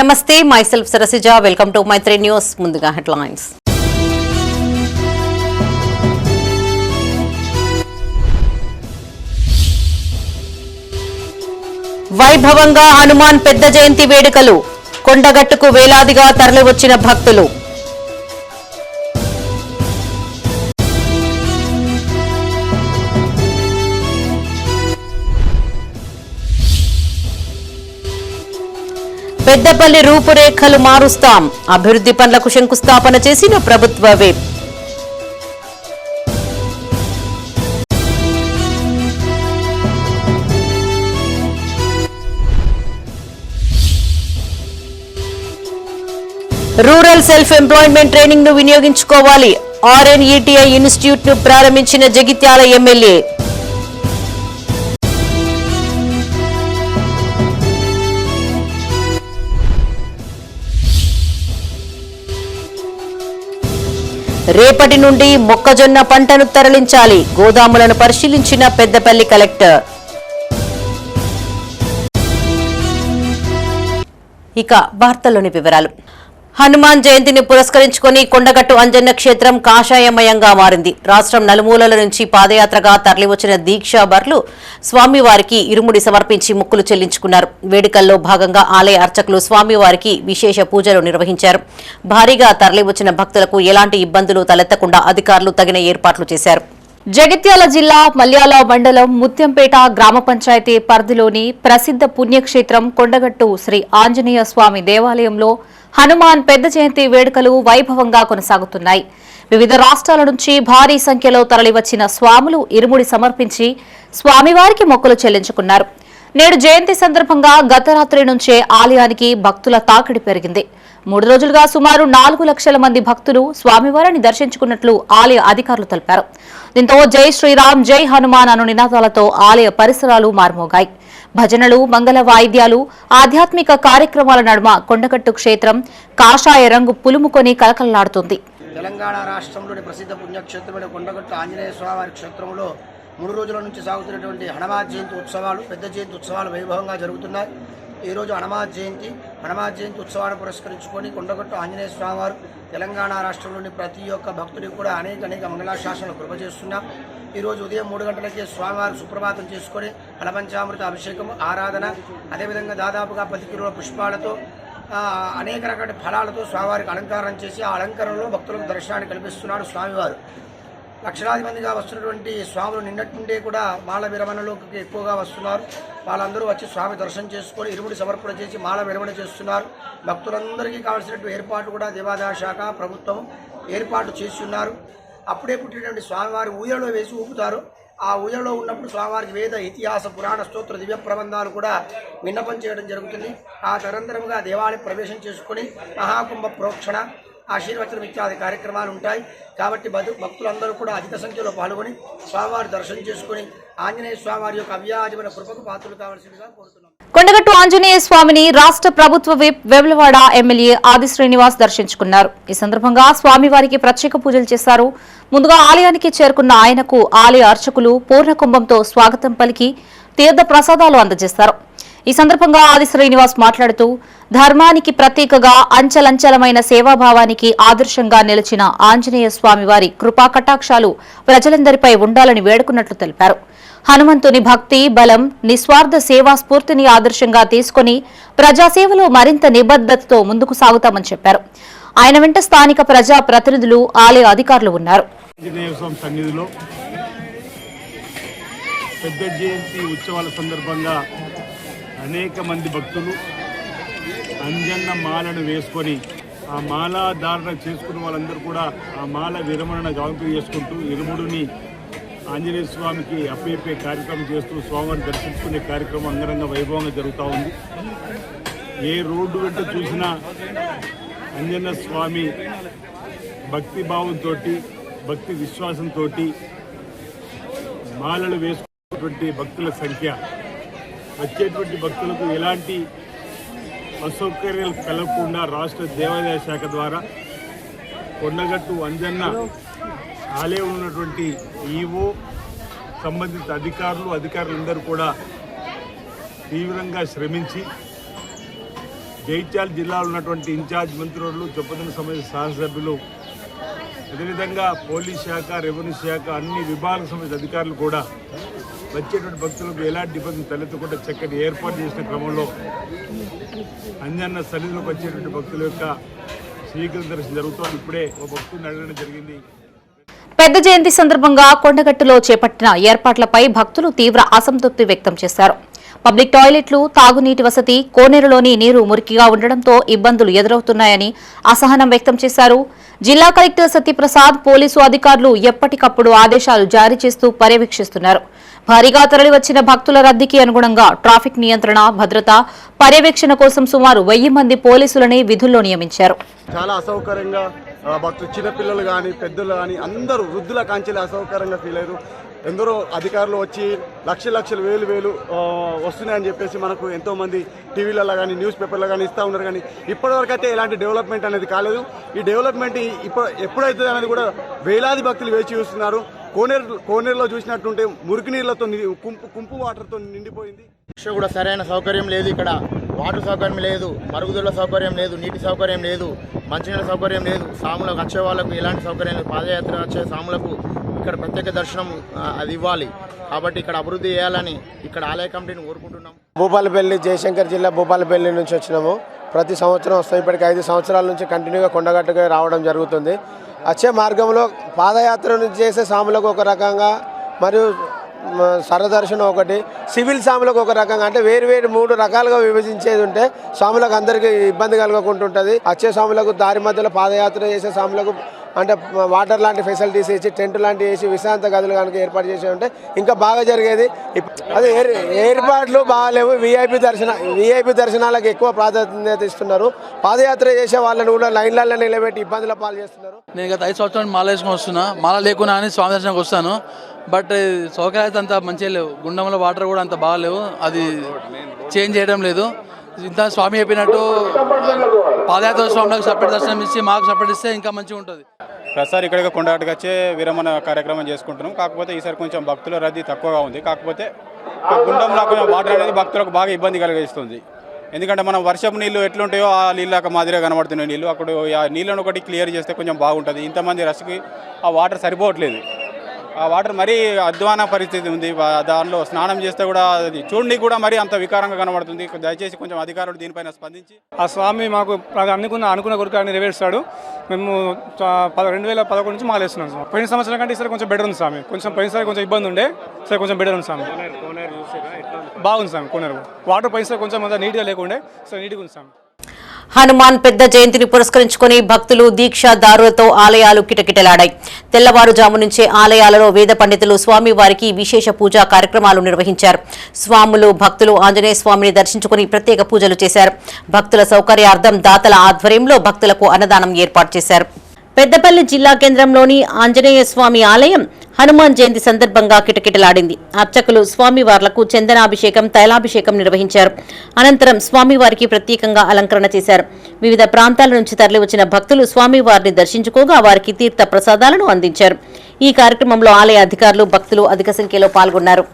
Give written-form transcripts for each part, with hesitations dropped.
నమస్తే, myself Sarasija. Welcome to Maitri News. ముందుగా headlines. వైభవంగా హనుమాన్ పెద్ద జయంతి వేడుకలు. కొండగట్టుకు వేలాదిగా తరలివచ్చిన భక్తులు. పెద్దపల్లి రూపురేఖలు మారుస్తాం. అభివృద్ధి పనులకు శంకుస్థాపన చేసిన ప్రభుత్వ whip. Rural self employment training ను వినియోగించుకోవాలి. RNETI ఇన్స్టిట్యూట్ ను ప్రారంభించిన జగిత్యాల ఎమ్మెల్యే. రేపటి నుండి మొక్కజొన్న పంటను తరలించాలి. గోదాములను పరిశీలించిన పెద్దపల్లి కలెక్టర్. ఇక వార్తల్లోని వివరాలు. హనుమాన్ జయంతిని పురస్కరించుకుని కొండగట్టు అంజన్న క్షేత్రం కాషాయమయంగా మారింది. రాష్ట్రం నలుమూలల నుంచి పాదయాత్రగా తరలివచ్చిన దీక్షాబర్లు స్వామివారికి ఇరుముడి సమర్పించి మొక్కులు చెల్లించుకున్నారు. వేడుకల్లో భాగంగా ఆలయ అర్చకులు స్వామివారికి విశేష పూజలు నిర్వహించారు. భారీగా తరలివచ్చిన భక్తులకు ఎలాంటి ఇబ్బందులు తలెత్తకుండా అధికారులు తగిన ఏర్పాట్లు చేశారు. జగిత్యాల జిల్లా మల్యాల మండలం ముత్యంపేట గ్రామ పంచాయతీ పరిధిలోని ప్రసిద్ధ పుణ్యక్షేత్రం కొండగట్టు శ్రీ ఆంజనేయ స్వామి దేవాలయంలో హనుమాన్ పెద్ద జయంతి వేడుకలు వైభవంగా కొనసాగుతున్నాయి. వివిధ రాష్ట్రాల నుంచి భారీ సంఖ్యలో తరలివచ్చిన స్వాములు ఇరుముడి సమర్పించి స్వామివారికి మొక్కులు చెల్లించుకున్నారు. నేడు జయంతి సందర్భంగా గత రాత్రి నుంచే ఆలయానికి భక్తుల తాకిడి పెరిగింది. 3 రోజులుగా సుమారు 4 లక్షల మంది భక్తులు స్వామివారిని దర్శించుకున్నట్లు ఆలయ అధికారులు తెలిపారు. దీంతో జై శ్రీరామ్, జై హనుమాన్ అను నినాదాలతో ఆలయ పరిసరాలు మార్మోగాయి. భజనలు, మంగళ వాయిద్యాలు, ఆధ్యాత్మిక కార్యక్రమాల నడుమ కొండగట్టు క్షేత్రం కాషాయ రంగు పులుముకొని కలకలలాడుతుంది. తెలంగాణ రాష్ట్రంలోని ప్రసిద్ధ పుణ్యక్షేత్రమైన కొండగట్టు ఆంజనేయ స్వామి క్షేత్రంలో 3 రోజుల నుంచి సాగుతున్నటువంటి హనుమాన్ జయంతి ఉత్సవాలు, పెద్ద జయంతి ఉత్సవాలు వైభవంగా జరుగుతున్నాయి. ఈరోజు హనుమాన్ జయంతి ఉత్సవాన్ని పురస్కరించుకొని కొండగట్టు ఆంజనేయ స్వామి వారు తెలంగాణ రాష్ట్రంలోని ప్రతి ఒక్క భక్తుడికి కూడా అనేక మంగళాశాసనాలు కృప చేస్తున్నాం. ఈరోజు ఉదయం 3 గంటలకే స్వామివారు సుప్రభాతం చేసుకొని ఫలపంచామృత అభిషేకం, ఆరాధన, అదేవిధంగా దాదాపుగా 10 కిలోల పుష్పాలతో అనేక రకాల ఫలాలతో స్వామివారికి అలంకారం చేసి ఆ అలంకరణలో భక్తులకు దర్శనాన్ని కల్పిస్తున్నాడు స్వామివారు. లక్షలాది మందిగా వస్తున్నటువంటి స్వాములు నిన్నటి నుండే కూడా మాల విరమణలోకి ఎక్కువగా వస్తున్నారు. వాళ్ళందరూ వచ్చి స్వామి దర్శనం చేసుకొని ఇరుముడి సమర్పణ చేసి మాల విరమణ చేస్తున్నారు. భక్తులందరికీ కావాల్సినటువంటి ఏర్పాటు కూడా దేవాదాయ శాఖ ప్రభుత్వం ఏర్పాటు చేసి ఉన్నారు. అప్పుడే పుట్టినటువంటి స్వామివారి ఊయలో వేసి ఊపుతారు. ఆ ఊయలో ఉన్నప్పుడు స్వామివారికి వేద, ఇతిహాస, పురాణ, స్తోత్ర, దివ్య ప్రబంధాలు కూడా విన్నపం చేయడం జరుగుతుంది. ఆ తరంతరముగా దేవాలయం ప్రవేశం చేసుకుని మహాకుంభ ప్రోక్షణ, ఆశీర్వచనం ఇత్యాది కార్యక్రమాలు ఉంటాయి. కాబట్టి భక్తులందరూ కూడా అధిక సంఖ్యలో పాల్గొని స్వామివారి దర్శనం చేసుకుని ఆంజనేయ స్వామివారి యొక్క అవ్యాజమైన కృపకు పాత్రలు కావాల్సిందిగా కోరుతున్నాం. కొండగట్టు ఆంజనేయ స్వామిని రాష్ట్ర ప్రభుత్వ విప్ వేములవాడ ఎమ్మెల్యే ఆది శ్రీనివాస్ దర్శించుకున్నారు. ఈ సందర్భంగా స్వామివారికి ప్రత్యేక పూజలు చేశారు. ముందుగా ఆలయానికి చేరుకున్న ఆయనకు ఆలయ అర్చకులు పూర్ణకుంభంతో స్వాగతం పలికి తీర్థ ప్రసాదాలు అందజేశారు. ఈ సందర్భంగా ఆది శ్రీనివాస్ మాట్లాడుతూ ధర్మానికి ప్రతీకగా అంచలంచలమైన సేవాభావానికి ఆదర్శంగా నిలిచిన ఆంజనేయ స్వామివారి కృపా కటాక్షాలు ప్రజలందరిపై ఉండాలని వేడుకున్నట్లు తెలిపారు. హనుమంతుని భక్తి, బలం, నిస్వార్థ సేవా స్ఫూర్తిని ఆదర్శంగా తీసుకుని ప్రజాసేవలో మరింత నిబద్ధతతో ముందుకు సాగుతామని చెప్పారు. ఆయన వెంట స్థానిక ప్రజా ప్రతినిధులు, ఆలయ అధికారులు ఉన్నారు. పెద్ద జయంతి ఉత్సవాల సందర్భంగా అనేక మంది భక్తులు అంజన్న మాలను వేసుకొని ఆ మాల ధారణ చేసుకున్న వాళ్ళందరూ కూడా ఆ మాల విరమణ గావింపు చేసుకుంటూ ఇరుముడిని ఆంజనేయ స్వామికి అప్పయ్యే కార్యక్రమం చేస్తూ స్వామివారిని దర్శించుకునే కార్యక్రమం అంగరంగ వైభవంగా జరుగుతూ ఉంది. ఏ రోడ్డు వెంట చూసినా అంజన్న స్వామి భక్తి భావంతో, భక్తి విశ్వాసంతో మాలలు వేసుకున్నటువంటి భక్తుల సంఖ్య, వచ్చేటువంటి భక్తులకు ఎలాంటి అసౌకర్యాలు కలగకుండా రాష్ట్ర దేవాదాయ శాఖ ద్వారా కొండగట్టు అంజన్న ఆలయం ఉన్నటువంటి ఈవో, సంబంధిత అధికారులందరూ కూడా తీవ్రంగా శ్రమించి జైత్యాల జిల్లాలో ఉన్నటువంటి ఇన్ఛార్జ్ మంత్రులు, చొప్పదన సమితి శాసనసభ్యులు, అదేవిధంగా పోలీస్ శాఖ, రెవెన్యూ శాఖ, అన్ని విభాగ సమితి అధికారులు కూడా వచ్చేటువంటి భక్తులకు ఎలాంటి ఇబ్బంది తలెత్తకుండా చక్కటి ఏర్పాటు చేసిన క్రమంలో అంజన్న సన్నిధిలోకి వచ్చేటువంటి భక్తుల యొక్క శ్రీకృష్ణ దర్శనం జరుగుతోంది. ఇప్పుడే ఒక భక్తుడిని అడగడం జరిగింది. పెద్ద జయంతి సందర్భంగా కొండగట్టులో చేపట్టిన ఏర్పాట్లపై భక్తులు తీవ్ర అసంతృప్తి వ్యక్తం చేశారు. పబ్లిక్ టాయిలెట్లు, తాగునీటి వసతి, కోనేరులోని నీరు మురికిగా ఉండడంతో ఇబ్బందులు ఎదురవుతున్నాయని అసహనం వ్యక్తం చేశారు. జిల్లా కలెక్టర్ సత్యప్రసాద్, పోలీసు అధికారులు ఎప్పటికప్పుడు ఆదేశాలు జారీ చేస్తూ పర్యవేక్షిస్తున్నారు. భారీగా తరలివచ్చిన భక్తుల రద్దీకి అనుగుణంగా ట్రాఫిక్ నియంత్రణ, భద్రత, పర్యవేక్షణ కోసం సుమారు 1000 మంది పోలీసులని విధుల్లో నియమించారు. చాలా అసౌకర్యంగా భక్తులు, చిన్నపిల్లలు కానీ పెద్దలు కానీ అందరూ వృద్ధుల కాంచెలు అసౌకర్యంగా ఫీల్ అయ్యారు. ఎందరో అధికారులు వచ్చి లక్షలు వేలు వస్తున్నాయని చెప్పేసి మనకు ఎంతోమంది టీవీలలో కానీ న్యూస్ పేపర్లో కానీ ఇస్తూ ఉన్నారు. కానీ ఇప్పటివరకు అయితే ఎలాంటి డెవలప్మెంట్ అనేది కాలేదు. ఈ డెవలప్మెంట్ ఎప్పుడైతుంది అనేది కూడా వేలాది భక్తులు వేచి చూస్తున్నారు. కోనేరులో చూసినట్టుంటే మురికి నీళ్లతో కుంపు వాటర్తో నిండిపోయింది. కూడా సరైన సౌకర్యం లేదు. ఇక్కడ వాటర్ సౌకర్యం లేదు, మరుగుదొడ్ల సౌకర్యం లేదు, నీటి సౌకర్యం లేదు, మంచినీళ్ళ సౌకర్యం లేదు. సాములకు వచ్చే వాళ్ళకు ఎలాంటి సౌకర్యం లేదు. పాదయాత్ర వచ్చే సాములకు ఇక్కడ ప్రత్యేక దర్శనం అది ఇవ్వాలి. కాబట్టి ఇక్కడ అభివృద్ధి చేయాలని ఇక్కడ ఆలయ కమిటీని కోరుకుంటున్నాం. భూపాలపల్లి, జయశంకర్ జిల్లా భూపాలపల్లి నుంచి వచ్చినాము. ప్రతి సంవత్సరం వస్తాం. ఇప్పటికి 5 సంవత్సరాల నుంచి కంటిన్యూగా కొండగట్టుగా రావడం జరుగుతుంది. వచ్చే మార్గంలో పాదయాత్ర నుంచి చేసే సాములకు ఒక రకంగా, మరియు సరదర్శనం ఒకటి, సివిల్ సాములకు ఒక రకంగా, అంటే వేరు 3 రకాలుగా విభజించేది ఉంటే సాములకు అందరికీ ఇబ్బంది కలగకుంటుంటుంది. వచ్చే సాములకు దారి మధ్యలో పాదయాత్ర చేసే సాములకు అంటే వాటర్ లాంటి ఫెసిలిటీస్ ఇచ్చి, టెంట్ లాంటివి వేసి, విశ్రాంత గదులు కనుక ఏర్పాటు చేసి ఉంటే ఇంకా బాగా జరిగేది. అదే ఏర్పాట్లు బాగాలేవు. విఐపి దర్శనాలకు ఎక్కువ ప్రాధాన్యత ఇస్తున్నారు. పాదయాత్ర చేసే వాళ్ళని కూడా లైన్లలో నిలబెట్టి ఇబ్బందుల పాలు చేస్తున్నారు. నేను గత 5 సంవత్సరాలు మాల వేసుకొని వస్తున్నా. మాల లేకున్నా అని స్వామి దర్శనానికి వస్తాను. బట్ సౌకర్యాలు అయితే అంత మంచిగా లేవు. గుండంలో వాటర్ కూడా అంత బాగాలేవు. అది చేంజ్ చేయడం లేదు. ఇంత స్వామి చెప్పినట్టు పాదయాత్ర స్వామికి సపరేట్ దర్శనం ఇచ్చి మాకు సపరేట్ ఇస్తే ఇంకా మంచిగా ఉంటుంది. ప్రతిసారి ఇక్కడికి కొండగట్టుకు వచ్చే విరమణ కార్యక్రమం చేసుకుంటున్నాం. కాకపోతే ఈసారి కొంచెం భక్తుల రద్దీ తక్కువగా ఉంది. కాకపోతే గుండంలో కొంచెం వాటర్ అనేది భక్తులకు బాగా ఇబ్బంది కలిగిస్తుంది. ఎందుకంటే మనం వర్షపు నీళ్ళు ఎట్లుంటాయో ఆ నీళ్ళక మాదిరిగా కనబడుతున్నాయి నీళ్ళు. అక్కడ ఆ నీళ్ళను ఒకటి క్లియర్ చేస్తే కొంచెం బాగుంటుంది. ఇంతమంది రష్కి ఆ వాటర్ సరిపోవట్లేదు. ఆ వాటర్ మరీ అధ్వాన పరిస్థితి ఉంది. దానిలో స్నానం చేస్తే కూడా అది చూడడానికి కూడా మరీ అంత వికారంగా కనబడుతుంది. దయచేసి కొంచెం అధికారులు దీనిపైన స్పందించి ఆ స్వామి మాకు అనుకున్న కోరికలు నెరవేరుస్తాడు. మేము 2011 నుంచి మాలేస్తున్నాం సార్. పోయిన సంవత్సరం కంటే ఈసారి కొంచెం బెటర్ ఉంది స్వామి. పోయినసారి కొంచెం ఇబ్బంది ఉండే, సరే కొంచెం బెటర్ ఉంది స్వామి. బాగుంది స్వామి. కోనేరు వాటర్ పోయినసారి కొంచెం అంత నీట్గా లేకుండే, సరే నీట్గా ఉంది స్వామి. హనుమాన్ పెద్ద జయంతిని పురస్కరించుకుని భక్తులు, దీక్షాదారులతో ఆలయాలు కిటకిటలాడాయి. తెల్లవారుజాము నుంచే ఆలయాలలో వేద పండితులు స్వామివారికి విశేష పూజా కార్యక్రమాలు నిర్వహించారు. స్వాములు, భక్తులు ఆంజనేయ స్వామిని దర్శించుకుని ప్రత్యేక పూజలు చేశారు. భక్తుల సౌకర్యార్థం దాతల ఆధ్వర్యంలో భక్తులకు అన్నదానం ఏర్పాటు చేశారు. పెద్దపల్లి జిల్లా కేంద్రంలోని ఆంజనేయ స్వామి ఆలయం హనుమాన్ జయంతి సందర్భంగా కిటకిటలాడింది. అర్చకులు స్వామివార్లకు చందనాభిషేకం, తైలాభిషేకం నిర్వహించారు. అనంతరం స్వామివారికి ప్రత్యేకంగా అలంకరణ చేశారు. వివిధ ప్రాంతాల నుంచి తరలివచ్చిన భక్తులు స్వామివారిని దర్శించుకోగా వారికి తీర్థ ప్రసాదాలను అందించారు. ఈ కార్యక్రమంలో ఆలయ అధికారులు, భక్తులు అధిక సంఖ్యలో పాల్గొన్నారు.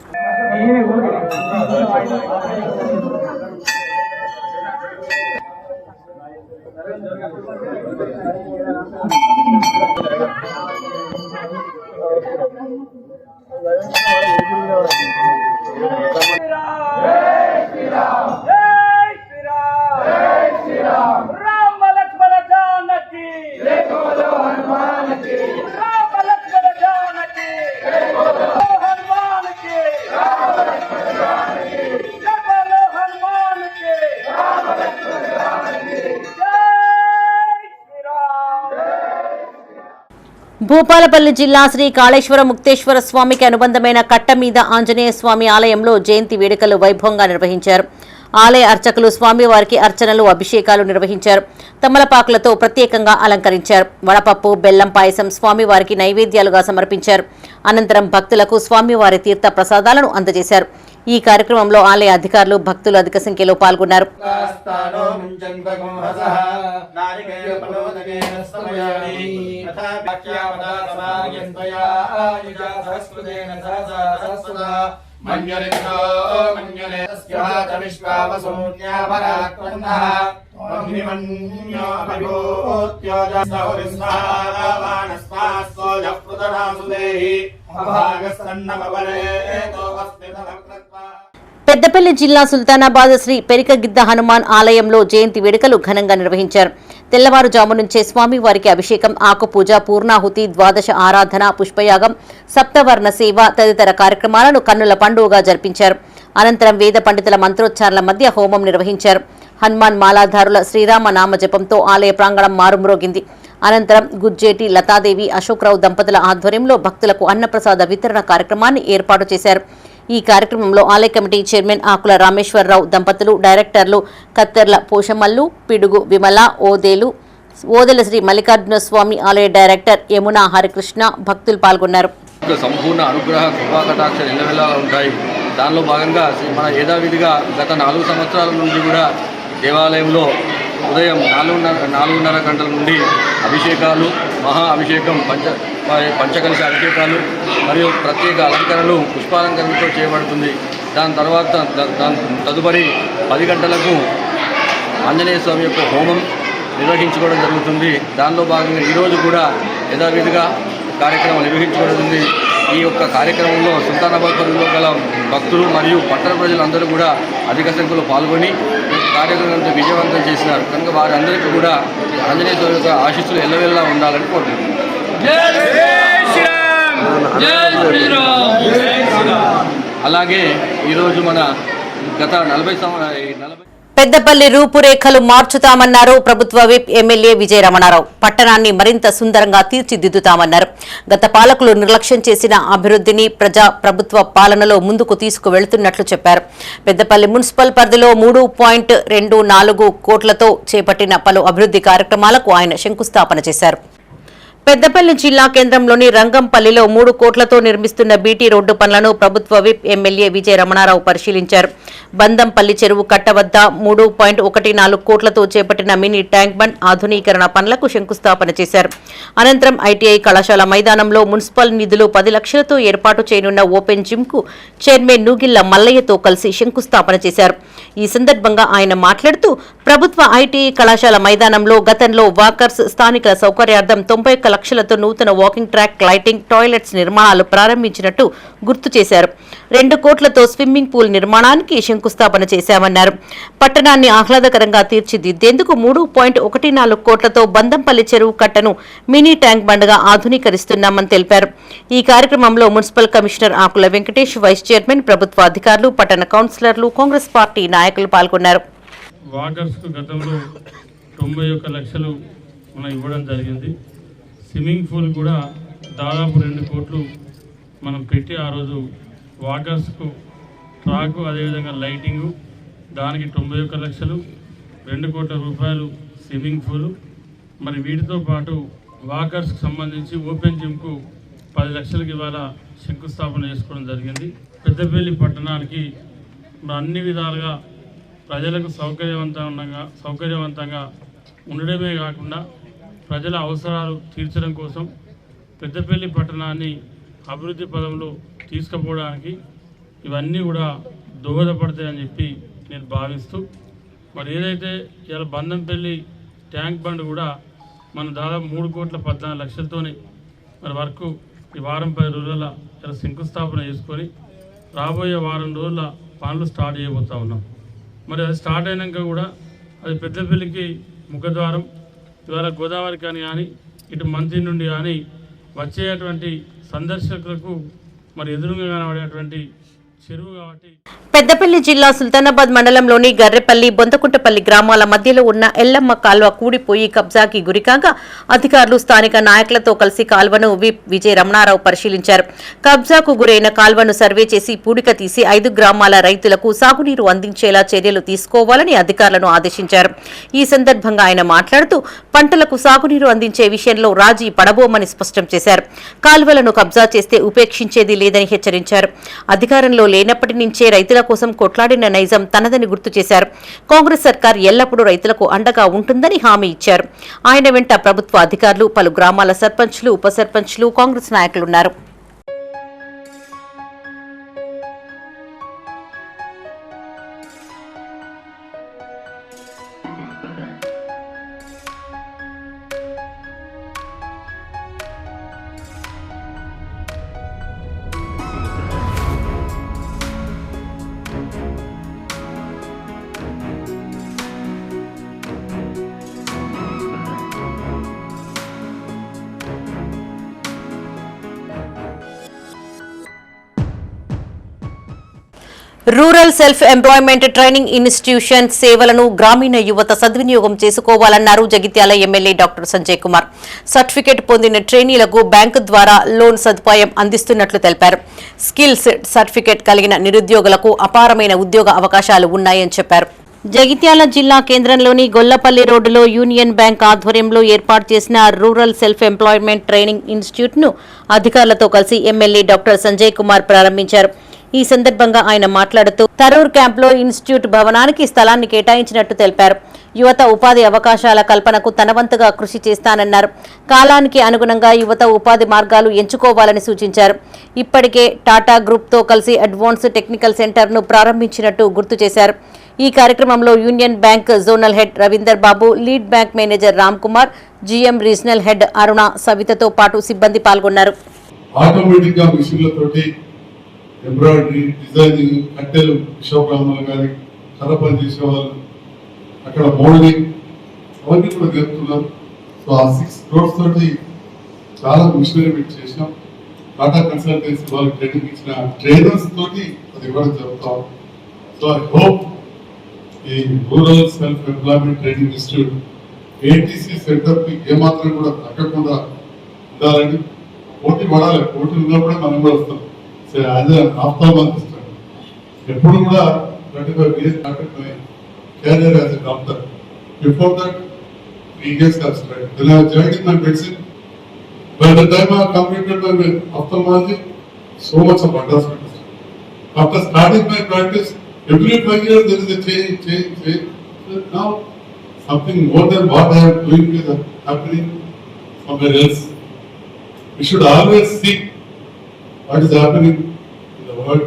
భూపాలపల్లి జిల్లా శ్రీ కాళేశ్వర ముక్తేశ్వర స్వామికి అనుబంధమైన కట్ట మీద ఆంజనేయ స్వామి ఆలయంలో జయంతి వేడుకలు వైభవంగా నిర్వహించారు. ఆలయ అర్చకులు స్వామివారికి అర్చనలు, అభిషేకాలు నిర్వహించారు. తమలపాకులతో ప్రత్యేకంగా అలంకరించారు. వడపప్పు, బెల్లం పాయసం స్వామివారికి నైవేద్యాలుగా సమర్పించారు. అనంతరం భక్తులకు స్వామివారి తీర్థ ప్రసాదాలను అందజేశారు. ఈ కార్యక్రమంలో ఆలయ అధికారులు, భక్తులు అధిక సంఖ్యలో పాల్గొన్నారు. పెద్దపల్లి జిల్లా సుల్తానాబాద్ శ్రీ పెరికగిద్ద హనుమాన్ ఆలయంలో జయంతి వేడుకలు ఘనంగా నిర్వహించారు. తెల్లవారుజాము నుంచే స్వామివారికి అభిషేకం, ఆకుపూజ, పూర్ణాహుతి, ద్వాదశ ఆరాధన, పుష్పయాగం, సప్తవర్ణ సేవ తదితర కార్యక్రమాలను కన్నుల పండుగగా జరిపించారు. అనంతరం వేద పండితుల మంత్రోచ్చారణల మధ్య హోమం నిర్వహించారు. హనుమాన్ మాలాధారుల శ్రీరామ నామ జపంతో ఆలయ ప్రాంగణం మారుమ్రోగింది. అనంతరం గుజ్జేటి లతాదేవి, అశోక్రావు దంపతుల ఆధ్వర్యంలో భక్తులకు అన్నప్రసాద వితరణ కార్యక్రమాన్ని ఏర్పాటు చేశారు. ఈ కార్యక్రమంలో ఆలయ కమిటీ చైర్మన్ ఆకుల రామేశ్వరరావు దంపతులు, డైరెక్టర్లు కత్తెర్ల పోషమల్లు, పిడుగు విమల, ఓదెల శ్రీ మల్లికార్జున స్వామి ఆలయ డైరెక్టర్ యమునా హరికృష్ణ భక్తులు పాల్గొన్నారు. సంపూర్ణ అనుగ్రహ కృపాకటాక్ష ఎల్లవెల్లా ఉంటాయి. దానిలో భాగంగా మన యథావిధిగా గత 4 సంవత్సరాల నుండి కూడా దేవాలయంలో ఉదయం 4:30 గంటల నుండి అభిషేకాలు, మహా అభిషేకం, పంచకలశ అభిషేకాలు మరియు ప్రత్యేక అలంకరణలు పుష్పాలంకరణతో చేయబడుతుంది. దాని తర్వాత తదుపరి 10 గంటలకు ఆంజనేయ స్వామి యొక్క హోమం నిర్వహించుకోవడం జరుగుతుంది. దానిలో భాగంగా ఈరోజు కూడా యథావిధిగా కార్యక్రమం నిర్వహించబడుతుంది. ఈ యొక్క కార్యక్రమంలో సుల్తానాబాద్ పరిధిలో గల భక్తులు మరియు పట్టణ ప్రజలందరూ కూడా అధిక సంఖ్యలో పాల్గొని కార్యక్రమాన్ని విజయవంతం చేసినారు. కనుక వారందరికీ కూడా ఆంజనేయ స్వామి యొక్క ఆశీస్సులు ఎల్లవెల్లా ఉండాలని కోరుకుంటున్నాను. అలాగే ఈరోజు మన గత 40 పెద్దపల్లి రూపురేఖలు మార్చుతామన్నారు ప్రభుత్వ విప్ ఎమ్మెల్యే విజయ రమణారావు. పట్టణాన్ని మరింత సుందరంగా తీర్చిదిద్దుతామన్నారు. గత పాలకులు నిర్లక్ష్యం చేసిన అభివృద్ధిని ప్రభుత్వ పాలనలో ముందుకు తీసుకువెళ్తున్నట్లు చెప్పారు. పెద్దపల్లి మున్సిపల్ పరిధిలో 3.24 కోట్లతో చేపట్టిన పలు అభివృద్ధి కార్యక్రమాలకు ఆయన శంకుస్థాపన చేశారు. పెద్దపల్లి జిల్లా కేంద్రంలోని రంగంపల్లిలో 3 కోట్లతో నిర్మిస్తున్న బీటీ రోడ్డు పనులను ప్రభుత్వ విప్ ఎమ్మెల్యే విజయ రమణారావు పరిశీలించారు. బందంపల్లి చెరువు కట్ట వద్ద 3.14 కోట్లతో చేపట్టిన మినీ ట్యాంక్ బండ్ ఆధునీకరణ పనులకు శంకుస్థాపన చేశారు. అనంతరం ఐటీఐ కళాశాల మైదానంలో మున్సిపల్ నిధులు 10 లక్షలతో ఏర్పాటు చేయనున్న ఓపెన్ జిమ్ కు చైర్మన్ నూగిళ్ల మల్లయ్యతో కలిసి శంకుస్థాపన చేశారు. ఈ సందర్భంగా ఆయన మాట్లాడుతూ ప్రభుత్వ ఐటీఐ కళాశాల మైదానంలో గతంలో వాకర్స్ స్థానికుల సౌకర్యార్థం 91 లక్షలతో నూతన వాకింగ్ ట్రాక్, లైటింగ్, టాయిలెట్స్ నిర్మాణాలు ప్రారంభించినట్టు గుర్తు చేశారు. 2 కోట్లతో స్విమ్మింగ్ పూల్ నిర్మాణానికి శంకుస్థాపన చేశామన్నారు. పట్టణాన్ని ఆహ్లాదకరంగా తీర్చిదిద్దేందుకు 3.14 కోట్లతో బందంపల్లి చెరువు కట్టను మినీ ట్యాంక్ బండ్గా ఆధునీకరిస్తున్నామని తెలిపారు. ఈ కార్యక్రమంలో municipal commissioner Akula Venkatesh, vice chairman, ప్రభుత్వ అధికారులు, పట్టణ కౌన్సిలర్లు, కాంగ్రెస్ పార్టీ నాయకులు పాల్గొన్నారు. వాకర్స్కు గతంలో 91 లక్షలు మనం ఇవ్వడం జరిగింది. స్విమ్మింగ్ పూల్ కూడా దాదాపు 2 కోట్లు మనం పెట్టి ఆ రోజు వాకర్స్కు ట్రాకు, అదేవిధంగా లైటింగు, దానికి 91 లక్షలు, 2 కోట్ల రూపాయలు స్విమ్మింగ్ పూలు. మరి వీటితో పాటు వాకర్స్కి సంబంధించి ఓపెన్ జిమ్కు 10 లక్షలకి ఇవాళ శంకుస్థాపన చేసుకోవడం జరిగింది. పెద్దపల్లి పట్టణానికి అన్ని విధాలుగా ప్రజలకు సౌకర్యవంతంగా ఉండడమే కాకుండా ప్రజల అవసరాలు తీర్చడం కోసం పెద్దపల్లి పట్టణాన్ని అభివృద్ధి పదంలో తీసుకుపోవడానికి ఇవన్నీ కూడా దోహదపడతాయని చెప్పి నేను భావిస్తూ, మరి ఏదైతే ఇలా బందంపల్లి ట్యాంక్ బండ్ కూడా మనం దాదాపు 3.14 లక్షలతోనే మరి వర్క్ ఈ వారం 10 రోజుల ఇలా శంకుస్థాపన చేసుకొని రాబోయే వారం రోజుల పనులు స్టార్ట్ చేయబోతా ఉన్నాం. మరి అది స్టార్ట్ అయినాక కూడా అది పెద్దపల్లికి ముఖద్వారం. ఇవాళ గోదావరి కానీ ఇటు మంత్రి నుండి కానీ వచ్చేటువంటి సందర్శకులకు మరి ఎదురుగా కనబడేటువంటి చెరువు కాబట్టి పెద్దపల్లి జిల్లా సుల్తానాబాద్ మండలంలోని గర్రెపల్లి, బొంతకుంటపల్లి గ్రామాల మధ్యలో ఉన్న ఎల్లమ్మ కాల్వ కూడిపోయి కబ్జాకి గురికాగా అధికారులు స్థానిక నాయకులతో కలిసి కాల్వను విప్ విజయ రమణారావు పరిశీలించారు. కబ్జాకు గురైన కాల్వను సర్వే చేసి పూడిక తీసి 5 గ్రామాల రైతులకు సాగునీరు అందించేలా చర్యలు తీసుకోవాలని అధికారులను ఆదేశించారు. ఈ సందర్భంగా ఆయన మాట్లాడుతూ పంటలకు సాగునీరు అందించే విషయంలో రాజీ పడబోమని స్పష్టం చేశారు. కాల్వలను కబ్జా చేస్తే ఉపేక్షించేది లేదని హెచ్చరించారు. అధికారంలో లేనప్పటి నుంచే రైతుల కోసం కొట్లాడిన నైజం తనదని గుర్తు చేశారు. కాంగ్రెస్ సర్కార్ ఎల్లప్పుడూ రైతులకు అండగా ఉంటుందని హామీ ఇచ్చారు. ఆయన వెంట ప్రభుత్వ అధికారులు, పలు గ్రామాల సర్పంచ్లు, ఉప సర్పంచ్లు, కాంగ్రెస్ నాయకులున్నారు. Rural self employment training institution సేవలను గ్రామీణ యువత సద్వినియోగం చేసుకోవాలన్నారు Jagtial MLA doctor Sanjay Kumar. Certificate పొందిన ట్రైనీలకు బ్యాంకు ద్వారా లోన్ సదుపాయం అందిస్తున్నట్లు తెలిపారు. స్కిల్స్ సర్టిఫికెట్ కలిగిన నిరుద్యోగులకు అపారమైన ఉద్యోగ అవకాశాలు ఉన్నాయని చెప్పారు. జగిత్యాల జిల్లా కేంద్రంలోని గొల్లపల్లి రోడ్డులో యూనియన్ బ్యాంక్ ఆధ్వర్యంలో ఏర్పాటు చేసిన rural self employment training institute ను అధికారులతో కలిసి ఎమ్మెల్యే డాక్టర్ సంజయ్ కుమార్ ప్రారంభించారు. ఈ సందర్భంగా ఆయన మాట్లాడుతూ తరూర్ క్యాంప్లో ఇన్స్టిట్యూట్ భవనానికి స్థలాన్ని కేటాయించినట్టు తెలిపారు. యువత ఉపాధి అవకాశాల కల్పనకు తనవంతుగా కృషి చేస్తానన్నారు. కాలానికి అనుగుణంగా యువత ఉపాధి మార్గాలు ఎంచుకోవాలని సూచించారు. ఇప్పటికే టాటా గ్రూప్తో కలిసి అడ్వాన్స్ టెక్నికల్ సెంటర్ను ప్రారంభించినట్టు గుర్తు చేశారు. ఈ కార్యక్రమంలో Union Bank zonal head Ravinder Babu, lead bank manager Ram Kumar, GM regional head Aruna, సవితతో పాటు సిబ్బంది పాల్గొన్నారు. ఎంబ్రాయిడరీ, డిజైనింగ్, కట్టెలు, విశ్వబ్రాహ్మణులు కానీ కర్ర పని చేసేవాళ్ళు, అక్కడ మోడలింగ్ అవన్నీ కూడా నేర్పుతున్నారు. సో ఆ 6 crores తోటి చాలా మిషనరీ పెట్టి చేసినాం. టాటా కన్సల్టెన్సీ వాళ్ళకి ట్రైనింగ్ ఇచ్చిన ట్రైనర్స్ తోటి అది ఇవ్వడం జరుగుతాం. సో ఐ హోప్ ఈ rural self employment training institute ATC సెంటర్కి ఏమాత్రం కూడా తగ్గకుండా ఉండాలని, పోటీ పడాలి. పోటీ ఉన్నప్పుడే మనం కూడా వస్తాం. ఎప్పుడు కూడా 25 years started my career as a doctor. Before that, 3 years I studied. Then I joined in my medicine. By the time I completed my ophthalmology, so much of advancement. After starting my practice, every 5 years there is a change. Now, something more than what I am doing is happening somewhere else. We should always seek what is happening in the world.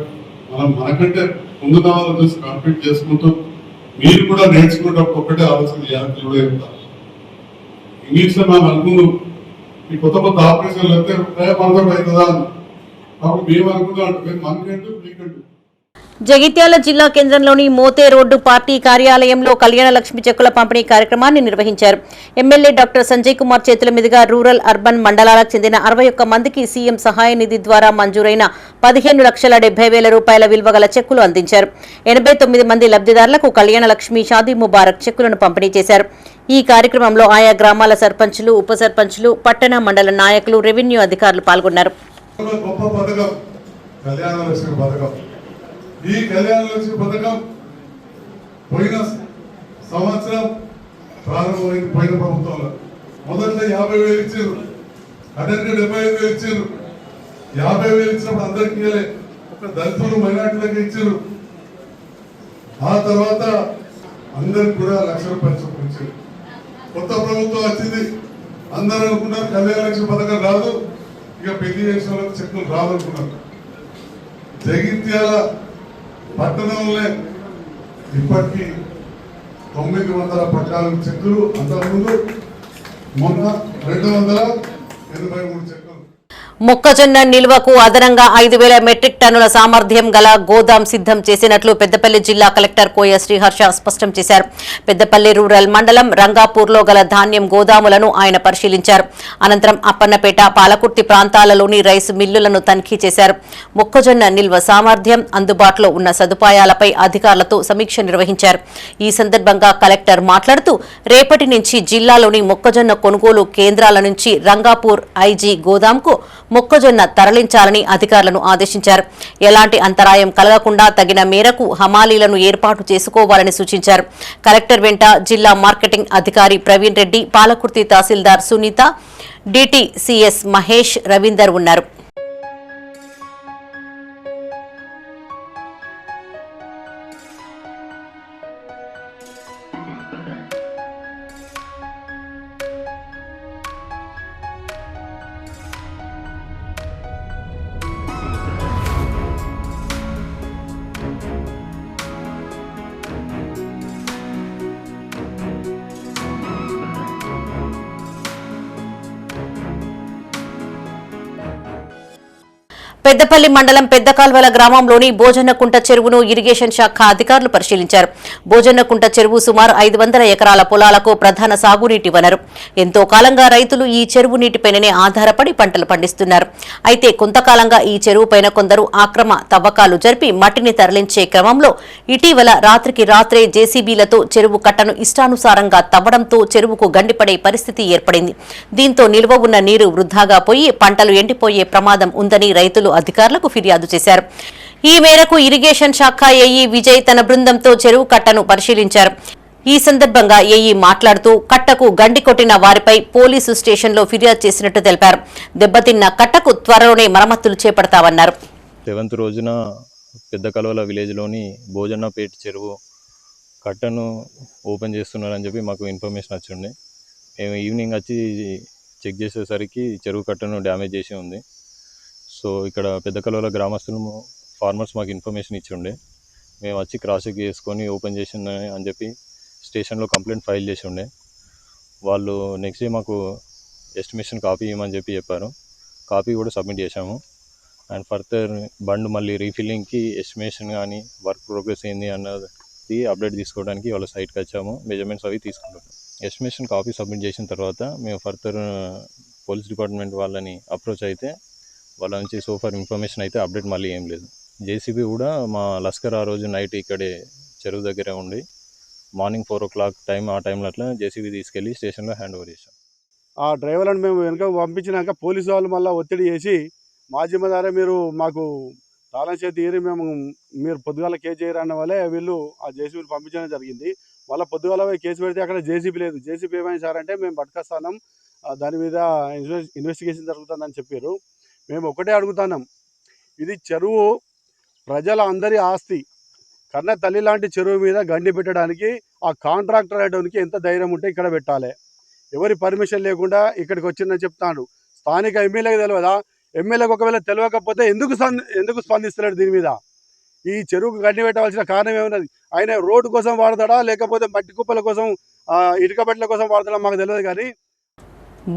మనం మనకంటే ముందున్న వాళ్ళని చూసి compete చేసుకుంటూ మీరు కూడా నేర్చుకునేటప్పుడు ఒక్కటే ఆలోచన చేయాలి. కూడా చెప్తారు ఇంగ్లీష్లో మనం అనుకుందాం ఈ కొత్త ఆపరేషన్లు అయితే మనతో అవుతుందా అని. అప్పుడు మేము అనుకుందాం మనకంటూ మీకంటూ. జగిత్యాల జిల్లా కేంద్రంలోని మోతే రోడ్డు పార్టీ కార్యాలయంలో కళ్యాణ లక్ష్మి చెక్కుల పంపిణీ కార్యక్రమాన్ని నిర్వహించారు. ఎమ్మెల్యే డాక్టర్ సంజయ్ కుమార్ చేతుల మీదుగా రూరల్ అర్బన్ మండలాలకు చెందిన 61 మందికి సీఎం సహాయ నిధి ద్వారా మంజూరైన 15,70,000 రూపాయల విలువ గల చెక్కులు అందించారు. 89 మంది లబ్ధిదారులకు కళ్యాణ లక్ష్మి, షాదీ ముబారక్ చెక్కులను పంపిణీ చేశారు. ఈ కార్యక్రమంలో ఆయా గ్రామాల సర్పంచులు, ఉప సర్పంచులు, పట్టణ మండల నాయకులు, రెవెన్యూ అధికారులు పాల్గొన్నారు. ఈ కళ్యాణ లక్ష్మి పథకం పోయిన సంవత్సరం ప్రారంభమైంది. పోయిన ప్రభుత్వంలో మొదట్లో 50,000 ఇచ్చారు, అటెండ్ 75,000 ఇచ్చారు. 50,000 ఇచ్చినప్పుడు అందరికీ ఇవ్వలే, ఒక దళితులు, మైనార్టీలకు ఇచ్చారు. ఆ తర్వాత అందరికి కూడా 1,00,000 రూపాయలు చొప్పున ఇచ్చారు. కొత్త ప్రభుత్వం వచ్చింది, అందరూ అనుకున్నారు కళ్యాణ లక్ష్మి పథకం రాదు, ఇక పెళ్లి చేసిన వాళ్ళకి చెక్కులు రాదనుకున్నారు. జగిత్యాల పట్టణంలో ఇప్పటికీ 914 చెక్కులు, అంతకుముందు మొన్న 283 చెక్కులు. మొక్కజొన్న నిల్వకు అదనంగా 5,000 మెట్రిక్ టన్నుల సామర్థ్యం గల గోదాం సిద్ధం చేసినట్లు పెద్దపల్లి జిల్లా కలెక్టర్ కోయ శ్రీహర్ష స్పష్టం చేశారు. పెద్దపల్లి రూరల్ మండలం రంగాపూర్లో గల ధాన్యం గోదాములను ఆయన పరిశీలించారు. అనంతరం అప్పన్నపేట, పాలకుర్తి ప్రాంతాలలోని రైస్ మిల్లులను తనిఖీ చేశారు. మొక్కజొన్న నిల్వ సామర్థ్యం, అందుబాటులో ఉన్న సదుపాయాలపై అధికారులతో సమీక్ష నిర్వహించారు. ఈ సందర్భంగా కలెక్టర్ మాట్లాడుతూ రేపటి నుంచి జిల్లాలోని మొక్కజొన్న కొనుగోలు కేంద్రాల నుంచి రంగాపూర్ ఐజీ గోదాంకు మొక్కజొన్న తరలించాలని అధికారులను ఆదేశించారు. ఎలాంటి అంతరాయం కలగకుండా తగిన మేరకు హమాలీలను ఏర్పాటు చేసుకోవాలని సూచించారు. కలెక్టర్ వెంట జిల్లా మార్కెటింగ్ అధికారి ప్రవీణ్ రెడ్డి, పాలకుర్తి తహసీల్దార్ సునీత, డిటిసిఎస్ మహేష్, రవీందర్ ఉన్నారు. పెద్దపల్లి మండలం పెద్దకాల్వల గ్రామంలోని భోజన్నకుంట చెరువును ఇరిగేషన్ శాఖ అధికారులు పరిశీలించారు. భోజన్నకుంట చెరువు సుమారు 500 ఎకరాల పొలాలకు ప్రధాన సాగునీటి వనరు. ఎంతో కాలంగా రైతులు ఈ చెరువు నీటిపైననే ఆధారపడి పంటలు పండిస్తున్నారు. అయితే కొంతకాలంగా ఈ చెరువుపైన కొందరు ఆక్రమ తవ్వకాలు జరిపి మట్టిని తరలించే క్రమంలో ఇటీవల రాత్రికి రాత్రే జేసీబీలతో చెరువు కట్టను ఇష్టానుసారంగా తవ్వడంతో చెరువుకు గండిపడే పరిస్థితి ఏర్పడింది. దీంతో నిల్వ ఉన్న నీరు వృధాగా పోయి పంటలు ఎండిపోయే ప్రమాదం ఉందని రైతులు అధికారులకు ఫిర్యాదు చేశారు. ఈ మేరకు ఇరిగేషన్ శాఖ ఏఈ విజయ్ తన బృందంతో చెరువు కట్టను పరిశీలించారు. ఈ సందర్భంగా ఏఈ మాట్లాడుతూ కట్టకు గండి కొట్టిన వారిపై పోలీసు స్టేషన్లో ఫిర్యాదు చేసినట్టు తెలిపారు. దెబ్బతిన్న కట్టకు త్వరలోనే మరమ్మతులు చేపడతామన్నారు. 7th రోజున పెద్ద కలవల విలేజ్లోని భోజన్నపేట చెరువు కట్టను ఓపెన్ చేస్తున్నారని చెప్పి మాకు ఇన్ఫర్మేషన్ వచ్చింది. మేము ఈవినింగ్ వచ్చి చెక్ చేసేసరికి చెరువు కట్టను డ్యామేజ్ చేసి ఉంది. సో ఇక్కడ పెద్ద కలవల గ్రామస్తులు ఫార్మర్స్ మాకు ఇన్ఫర్మేషన్ ఇచ్చి ఉండే మేము వచ్చి క్రాస్ చెక్ చేసుకొని ఓపెన్ చేసిందని అని చెప్పి స్టేషన్లో కంప్లైంట్ ఫైల్ చేసి ఉండే. వాళ్ళు నెక్స్ట్ డే మాకు ఎస్టిమేషన్ కాపీ ఇవ్వమని చెప్పారు. కాపీ కూడా సబ్మిట్ చేశాము. అండ్ ఫర్దర్ బండ్ మళ్ళీ రీఫిల్లింగ్కి ఎస్టిమేషన్ కానీ వర్క్ ప్రోగ్రెస్ ఏంది అన్నది అప్డేట్ తీసుకోవడానికి వాళ్ళ సైట్కి వచ్చాము. మెజర్మెంట్స్ అవి తీసుకుంటాము. ఎస్టిమేషన్ కాపీ సబ్మిట్ చేసిన తర్వాత మేము ఫర్దర్ పోలీస్ డిపార్ట్మెంట్ వాళ్ళని అప్రోచ్ అయితే వాళ్ళ నుంచి సోఫార్ ఇన్ఫర్మేషన్ అయితే అప్డేట్ మళ్ళీ ఏం లేదు. జేసీబీ కూడా మా లస్కర్ ఆ రోజు నైట్ ఇక్కడే చెరువు దగ్గరే ఉండి మార్నింగ్ 4 o'clock ఆ టైంలో అట్లా జేసీబీ తీసుకెళ్ళి స్టేషన్లో హ్యాండ్ ఓవర్ చేశాం. ఆ డ్రైవర్లను మేము వెనుక పంపించినాక పోలీసు వాళ్ళు మళ్ళీ ఒత్తిడి చేసి మా జిమ్మదారే మీరు మాకు తాళం చేతి ఏరి మీరు పొద్దుగాల కేసు చేయరన్న వల్లే వీళ్ళు ఆ జేసీబీని పంపించడం జరిగింది. మళ్ళీ పొద్దుగాల కేసు పెడితే అక్కడ జేసీబీ లేదు. జేసీబీ ఏమైనా సార్ అంటే మేము పట్టుకొస్తాం, దాని మీద ఇన్వెస్టిగేషన్ జరుగుతుందని చెప్పారు. మేము ఒకటే అడుగుతున్నాం, ఇది చెరువు ప్రజల అందరి ఆస్తి. కన్న తల్లి లాంటి చెరువు మీద గండి పెట్టడానికి ఆ కాంట్రాక్టర్ అయ్యడానికి ఎంత ధైర్యం ఉంటే ఇక్కడ పెట్టాలి. ఎవరి పర్మిషన్ లేకుండా ఇక్కడికి వచ్చిందని చెప్తాడు. స్థానిక ఎమ్మెల్యేకి తెలియదా? ఎమ్మెల్యేకి ఒకవేళ తెలియకపోతే ఎందుకు స్పందిస్తున్నాడు దీని మీద? ఈ చెరువుకు గండి పెట్టవలసిన కారణం ఏమున్నది? ఆయన రోడ్డు కోసం వాడతాడా లేకపోతే మట్టి కుప్పల కోసం ఇటుక బట్టల కోసం వాడతాడా మాకు తెలియదు. కానీ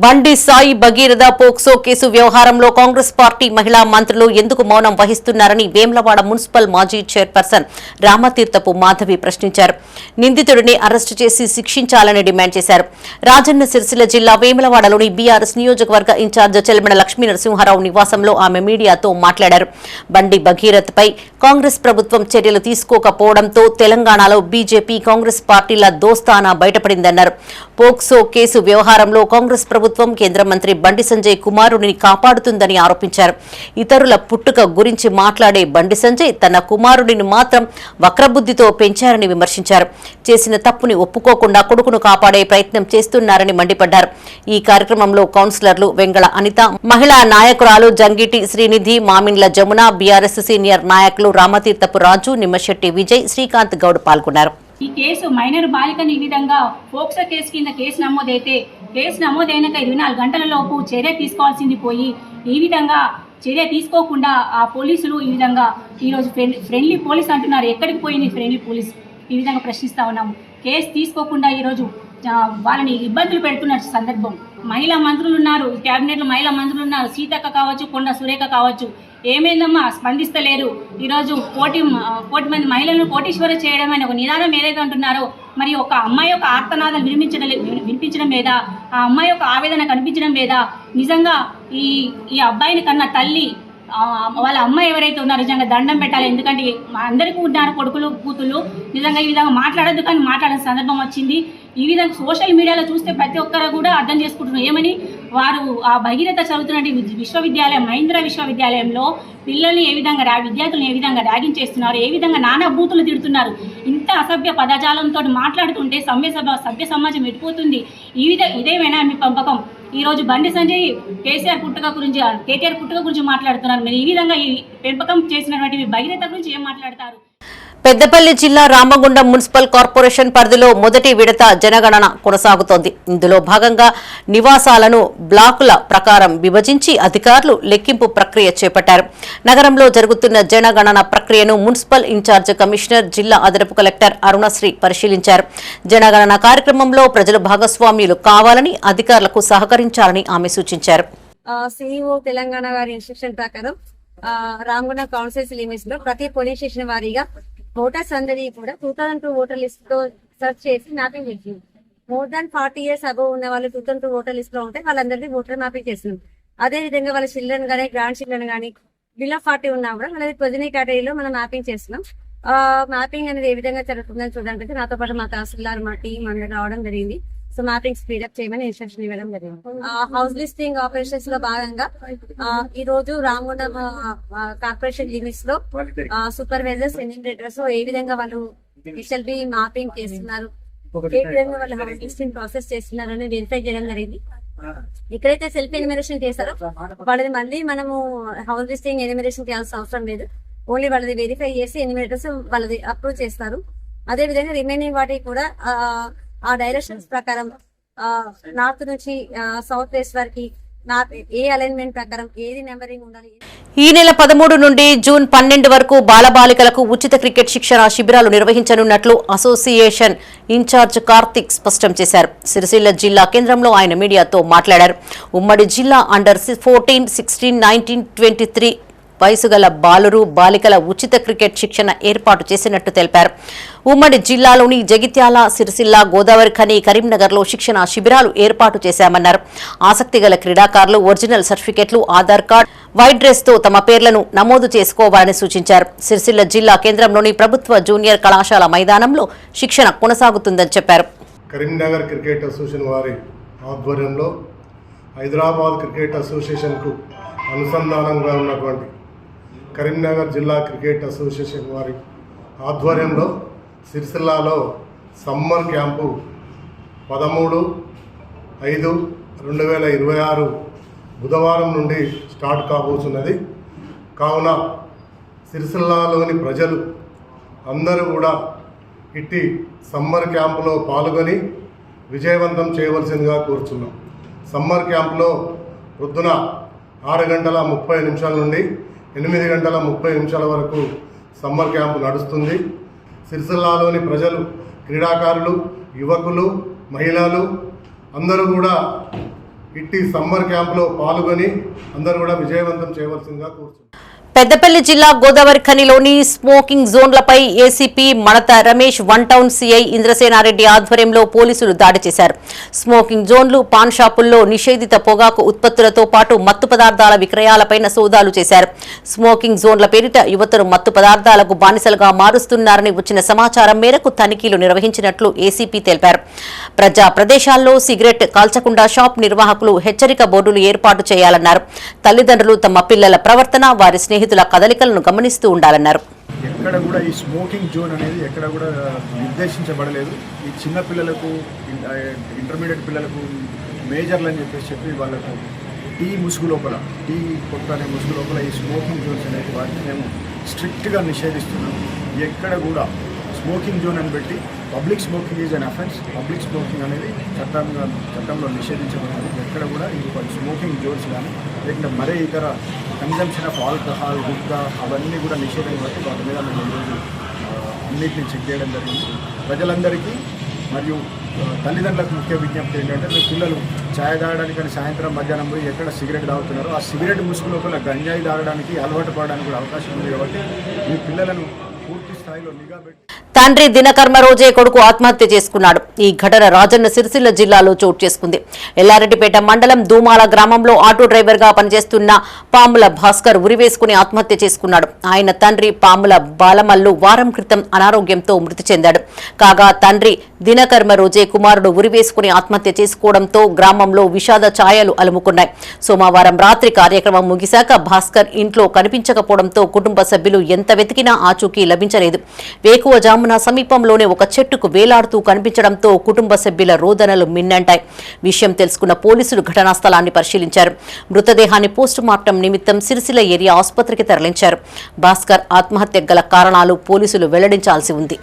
బండి సాయి భగీరథ పోక్సో కేసు వ్యవహారంలో కాంగ్రెస్ పార్టీ మహిళా మంత్రులు ఎందుకు మౌనం వహిస్తున్నారని వేములవాడ మున్సిపల్ మాజీ చైర్పర్సన్ రామతీర్థపు మాధవి ప్రశ్నించారు. నిందితుడిని అరెస్టు చేసి శిక్షించాలని డిమాండ్ చేశారు. రాజన్న సిరిసిల్ల జిల్లా వేములవాడలోని బీఆర్ఎస్ నియోజకవర్గ ఇన్ఛార్జ్ చెల్మెడ లక్ష్మీ నరసింహారావు నివాసంలో ఆమె మీడియాతో మాట్లాడారు. బండి భగీరథపై కాంగ్రెస్ ప్రభుత్వం చర్యలు తీసుకోకపోవడంతో తెలంగాణలో బీజేపీ కాంగ్రెస్ పార్టీల దోస్తానా బయటపడిందన్నారు. పోక్సో కేసు వ్యవహారంలో కాంగ్రెస్ ప్రభుత్వం కేంద్ర మంత్రి బండి సంజయ్ కుమారుడిని కాపాడుతుందని ఆరోపించారు. ఇతరుల పుట్టుక గురించి మాట్లాడే బండి సంజయ్ తన కుమారుడిని మాత్రం వక్రబుద్ధితో పెంచారని విమర్శించారు. చేసిన తప్పుని ఒప్పుకోకుండా కొడుకును కాపాడే ప్రయత్నం చేస్తున్నారని మండిపడ్డారు. ఈ కార్యక్రమంలో కౌన్సిలర్లు వెంగళ అనిత, మహిళా నాయకురాలు జంగిటి శ్రీనిధి, మామిండ్ల జమున, బీఆర్ఎస్ సీనియర్ నాయకులు రామతీర్థపు రాజు, నిమ్మశెట్టి విజయ్, శ్రీకాంత్ గౌడ్ పాల్గొన్నారు. ఈ కేసు మైనర్ బాలికను ఈ విధంగా పోక్సో కేసు కింద కేసు నమోదైతే కేసు నమోదైనాక 24 గంటల లోపు చర్య తీసుకోవాల్సింది పోయి ఈ విధంగా చర్య తీసుకోకుండా ఆ పోలీసులు ఈ విధంగా ఈరోజు ఫ్రెండ్లీ పోలీస్ అంటున్నారు. ఎక్కడికి పోయింది ఫ్రెండ్లీ పోలీస్? ఈ విధంగా ప్రశ్నిస్తా ఉన్నాము. కేసు తీసుకోకుండా ఈరోజు వాళ్ళని ఇబ్బందులు పెడుతున్న సందర్భం. మహిళా మంత్రులు ఉన్నారు, క్యాబినెట్లో మహిళా మంత్రులు ఉన్నారు, సీతక్క కావచ్చు, కొండ సురేఖ కావచ్చు. ఏమైందమ్మా స్పందిస్తలేరు? ఈరోజు కోటి మంది మహిళలను కోటీశ్వర చేయడం అనే ఒక నినాదం ఏదైతే అంటున్నారో, మరి ఒక అమ్మాయి యొక్క ఆర్తనాదం వినిపించడం లేదా, ఆ అమ్మాయి యొక్క ఆవేదన కనిపించడం లేదా? నిజంగా ఈ అబ్బాయిని కన్నా తల్లి వాళ్ళ అమ్మాయి ఎవరైతే ఉన్నారో నిజంగా దండం పెట్టాలి. ఎందుకంటే అందరికీ ఉన్నారు కొడుకులు కూతుళ్ళు. నిజంగా ఈ విధంగా మాట్లాడద్దు, కానీ మాట్లాడే సందర్భం వచ్చింది. ఈ విధంగా సోషల్ మీడియాలో చూస్తే ప్రతి ఒక్కరు కూడా అర్థం చేసుకుంటున్నారు. ఏమని వారు ఆ భగీరథ చదువుతున్నటువంటి విశ్వవిద్యాలయం, మహేంద్ర విశ్వవిద్యాలయంలో పిల్లల్ని ఏ విధంగా విద్యార్థులను ఏ విధంగా ర్యాగింగ్ చేస్తున్నారు, ఏ విధంగా నానా బూతులు తిడుతున్నారు. ఇంత అసభ్య పదజాలంతో మాట్లాడుతుంటే సభ్య సమాజం ఎడిపోతుంది. ఇదేమైనా మీ పంపకం? ఈరోజు బండి సంజయ్ కేటీఆర్ పుట్టుక గురించి మాట్లాడుతున్నారు. మీరు ఈ విధంగా ఈ పెంపకం చేసినటువంటి భగీరథ గురించి ఏం మాట్లాడతారు? పెద్దపల్లి జిల్లా రామగుండం మున్సిపల్ కార్పొరేషన్ పరిధిలో మొదటి విడత జనగణన కొనసాగుతోంది. ఇందులో భాగంగా నివాసాలను బ్లాకుల ప్రకారం విభజించి అధికారులు లెక్కింపు ప్రక్రియ చేపట్టారు. నగరంలో జరుగుతున్న జనగణన ప్రక్రియను మున్సిపల్ ఇన్ఛార్జ్ కమిషనర్, జిల్లా అదనపు కలెక్టర్ అరుణశ్రీ పరిశీలించారు. జనగణన కార్యక్రమంలో ప్రజలు భాగస్వామ్యులు కావాలని, అధికారులకు సహకరించాలని ఆమె సూచించారు. CEO తెలంగాణ గారి ఇన్స్ట్రక్షన్ ప్రకారం రామగుండం కౌన్సిల్స్ లిమిట్స్ లో ప్రతి పోలీస్ స్టేషన్ వారీగా ఓటర్స్ అందరి కూడా 2002 ఓటర్ లిస్ట్ తో సెర్చ్ చేసి మ్యాపింగ్ చేసింది. మోర్ దాన్ 40 years అబోవ్ ఉన్న వాళ్ళు 2002 ఓటర్ లిస్ట్ లో ఉంటే వాళ్ళందరినీ ఓటర్ మ్యాపింగ్ చేస్తున్నాం. అదే విధంగా వాళ్ళ చిల్డ్రన్ కానీ గ్రాండ్ చిల్డ్రన్ కానీ బిలో 40 ఉన్నా కూడా మనది ప్రొజెనీ కేటగిరీలో మనం మ్యాపింగ్ చేస్తున్నాం. మ్యాపింగ్ అనేది ఏ విధంగా జరుగుతుందని చూడడానికి నాతో పాటు మా తహసీల్దార్ మా టీం అందరూ రావడం జరిగింది. సో మ్యాపింగ్ స్పీడప్ చేయమని ఇన్స్ట్రక్షన్ ఇవ్వడం జరిగింది. హౌస్ లిస్టింగ్ ఆపరేషన్స్ లో భాగంగా ఈ రోజు రామగుండం కార్పొరేషన్ లిమిట్స్ లో సూపర్వైజర్స్ ఎన్యూమరేటర్స్ ఏ విధంగా వాళ్ళు HLB మ్యాపింగ్ చేస్తున్నారు, ఏ విధంగా వాళ్ళు హౌస్ లిస్టింగ్ ప్రాసెస్ చేస్తున్నారు అని వెరిఫై చేయడం జరిగింది. ఎక్కడైతే సెల్ఫ్ ఎన్యూమరేషన్ చేస్తారో వాళ్ళది మళ్ళీ మనము హౌస్ లిస్టింగ్ ఎన్యూమరేషన్ చేయాల్సిన అవసరం లేదు. ఓన్లీ వాళ్ళది వెరిఫై చేసి ఎన్యూమరేటర్స్ వాళ్ళది అప్రూవ్ చేస్తారు. అదే విధంగా రిమైనింగ్ వాటికి కూడా ఆ డైరెక్షన్స్ ప్రకారం నార్త్ నుంచి సౌత్ వెస్ట్ వరకు ఏ అలైన్మెంట్ ప్రకారం ఏది నెంబరింగ్ ఉండాలి. ఈ నెల 13 నుండి జూన్ 12 వరకు బాలబాలికలకు ఉచిత క్రికెట్ శిక్షణ శిబిరాలు నిర్వహించనున్నట్లు అసోసియేషన్ ఇన్ఛార్జ్ కార్తిక్ స్పష్టం చేశారు. సిరిసిల్ల జిల్లా కేంద్రంలో ఆయన మీడియాతో మాట్లాడారు. ఉమ్మడి జిల్లా అండర్ 14, 16, 19, 23 వయసు గల బాలురు బాలికల ఉచిత క్రికెట్ శిక్షణ ఏర్పాటు చేసినట్టు తెలిపారు. ఉమ్మడి జిల్లాలోని జగిత్యాల, సిరిసిల్ల, గోదావరిఖని, కరీంనగర్లో శిక్షణ శిబిరాలు ఏర్పాటు చేశామన్నారు. ఆసక్తి గల క్రీడాకారులు ఒరిజినల్ సర్టిఫికెట్లు, ఆధార్ కార్డు, వైట్ డ్రెస్ తో తమ పేర్లను నమోదు చేసుకోవాలని సూచించారు. సిరిసిల్ల జిల్లా కేంద్రంలోని ప్రభుత్వ జూనియర్ కళాశాల మైదానంలో శిక్షణ కొనసాగుతుందని చెప్పారు. కరీంనగర్ క్రికెట్ అసోసియేషన్ వారి ఆధ్వర్యంలో హైదరాబాద్ క్రికెట్ అసోసియేషన్కు అనుసంధానంగా ఉన్నటువంటి కరీంనగర్ జిల్లా క్రికెట్ అసోసియేషన్ వారి ఆధ్వర్యంలో సిరిసిల్లాలో సమ్మర్ క్యాంపు 13/5/2026 బుధవారం నుండి స్టార్ట్ కాబోతున్నది. కావున సిరిసిల్లాలోని ప్రజలు అందరూ కూడా ఇట్టి సమ్మర్ క్యాంపులో పాల్గొని విజయవంతం చేయవలసిందిగా కోరుచున్నాం. సమ్మర్ క్యాంపులో పొద్దున 6:30 నుండి 8:30 వరకు సమ్మర్ క్యాంపు నడుస్తుంది. సిరిసిల్లాలోని ప్రజలు, క్రీడాకారులు, యువకులు, మహిళలు అందరూ కూడా ఇట్టి సమ్మర్ క్యాంపులో పాల్గొని అందరూ కూడా విజయవంతం చేయవలసిందిగా కోరుతున్నాం. పెద్దపల్లి జిల్లా గోదావరిఖనిలోని స్మోకింగ్ జోన్లపై ACP Madatha Ramesh, one town CI Indrasenareddy ఆధ్వర్యంలో పోలీసులు దాడి చేశారు. స్మోకింగ్ జోన్లు, పాన్ షాపుల్లో నిషేధిత పొగాకు ఉత్పత్తులతో పాటు మత్తు పదార్థాల విక్రయాలపైన సోదాలు చేశారు. స్మోకింగ్ జోన్ల పేరిట యువతను మత్తు పదార్థాలకు బానిసలుగా మారుస్తున్నారని వచ్చిన సమాచారం మేరకు తనిఖీలు నిర్వహించినట్లు ఏసీపీ తెలిపారు. ప్రజా ప్రదేశాల్లో సిగరెట్ కాల్చకుండా షాప్ నిర్వాహకులు హెచ్చరిక బోర్డులు ఏర్పాటు చేయాలన్నారు. తల్లిదండ్రులు తమ పిల్లల ప్రవర్తన, వారి స్నేహితుల కదలికలను గమనిస్తూ ఉండాలన్నారు. ఎక్కడ కూడా ఈ స్మోకింగ్ జోన్ అనేది ఎక్కడ కూడా నిర్దేశించబడలేదు. ఈ చిన్న పిల్లలకు, ఇంటర్మీడియట్ పిల్లలకు, మేజర్లు అని చెప్పి వాళ్ళకు టీ ముసుగు లోపల, టీ కొట్టు అనే ముసుగు లోపల ఈ స్మోకింగ్ జోన్స్ అనేది వాటిని మేము స్ట్రిక్ట్గా నిషేధిస్తున్నాం. ఎక్కడ కూడా స్మోకింగ్ జోన్ అని పెట్టి public smoking is an offence, public smoking అనేది చట్టంలో నిషేధించబడింది. ఎక్కడ కూడా ఈ స్మోకింగ్ జోన్స్ కానీ లేకుంటే మరే ఇతర కన్జంప్షన్ ఆఫ్ ఆల్కహాల్, గుట్కా అవన్నీ కూడా నిషేధం బట్టి వాటి మీద మేము ఈరోజు అన్నింటినీ చెక్ చేయడం జరిగింది. ప్రజలందరికీ మరియు తల్లిదండ్రులకు ముఖ్య విజ్ఞప్తి ఏంటంటే మీ పిల్లలు ఛాయ్ తాగడానికి కానీ సాయంత్రం మధ్యాహ్నం పోయి ఎక్కడ సిగరెట్ తాగుతున్నారో ఆ సిగరెట్ ముసుగు లోపల గంజాయి తాగడానికి అలవాటు పడడానికి కూడా అవకాశం ఉంది. కాబట్టి మీ పిల్లలను పూర్తి స్థాయిలో నిఘా పెట్టి. తండ్రి దినకర్మ రోజే కొడుకు ఆత్మహత్య చేసుకున్నాడు. ఈ ఘటన రాజన్న సిరిసిల్ల జిల్లాలో చోటు చేసుకుంది. ఎల్లారెడ్డిపేట మండలం దూమాల గ్రామంలో ఆటో డ్రైవర్ గా పనిచేస్తున్న పాముల భాస్కర్ ఉరివేసుకుని ఆత్మహత్య చేసుకున్నాడు. ఆయన తండ్రి పాముల బాలమల్లు వారం క్రితం అనారోగ్యంతో మృతి చెందాడు. కాగా తండ్రి దినకర్మ రోజే కుమారుడు ఉరివేసుకుని ఆత్మహత్య చేసుకోవడంతో గ్రామంలో విషాద ఛాయలు అలుముకున్నాయి. సోమవారం రాత్రి కార్యక్రమం ముగిశాక భాస్కర్ ఇంట్లో కనిపించకపోవడంతో కుటుంబ సభ్యులు ఎంత వెతికినా ఆచూకీ లభించలేదు. వేకువజామున సమీపంలోనే ఒక చెట్టుకు వేలాడుతూ కనిపించడంతో కుటుంబ సభ్యుల రోదనలు మిన్నంటాయి. విషయం తెలుసుకున్న పోలీసులు ఘటనా స్థలాన్ని పరిశీలించారు. మృతదేహాన్ని పోస్టుమార్టం నిమిత్తం సిరిసిల్ల ఏరియా ఆసుపత్రికి తరలించారు. భాస్కర్ ఆత్మహత్యకు గల కారణాలు పోలీసులు వెల్లడించాల్సి ఉంది.